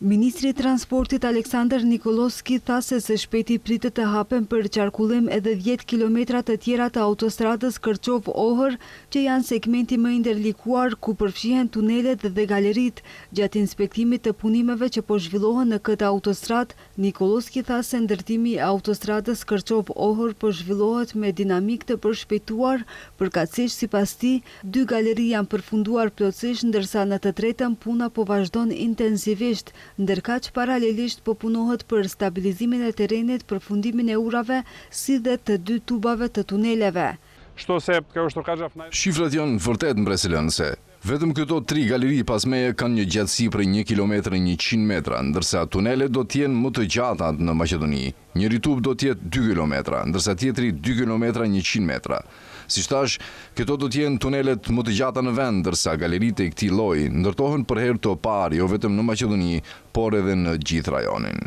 Ministri i Transportit Aleksandar Nikolovski tha se së shpejti pritet të hapen për qarkullim edhe 10 kilometra të tjera të autostradës Kërçov-Ohër, që janë segmenti më i ndërlikuar ku përfshihen tunelet dhe galerit. Gjatë inspektimit të punimeve që po zhvillohen në këtë autostradë, Nikolovski tha se ndërtimi i autostradës Kërçov-Ohër po zhvillohet me dinamik të përshpejtuar, përkatësisht sipas tij, 2 galeri janë përfunduar plotësisht, ndërsa në të tretën puna po vazhdon intensivisht. Ndërkaq paralelisht po punohet për stabilizimin e terrenit, përfundimin e urave, si dhe të 2 tubave të tuneleve. Shifrat janë vërtet impresionante. Vetëm këto 3 galeri pas meje kanë një gjatësi për 1 kilometër 100 metra, ndërsa tunelet do të jenë më të gjata në Maqedoni. Njëri tub do të jetë 2 kilometra, ndërsa tjetri 2 kilometra 100 metra. Si thash, këto do të jenë tunelet më të gjata në vend, ndërsa galeritë e këtij lloji ndërtohen për herë të parë jo vetëm në Maqedoni, por edhe në gjithë rajonin.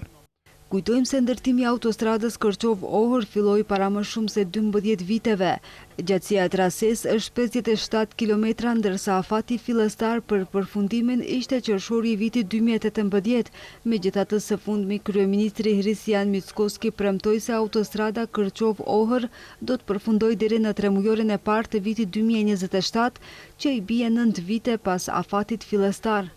Kujtojmë se ndërtimi i autostradës Kërçov-Ohër filloi para më shumë se 12 viteve. Gjatësia e trasesë është 57 kilometra, ndërsa afati fillestar për përfundimin ishte qershori i vitit 2018. Megjithatë, së fundmi kryeministri Hristijan Mickoski premtoi se autostrada Kërçov-Ohër do të përfundojë deri në tremujorin e parë të vitit 2027, që i bie 9 vite pas afatit fillestar.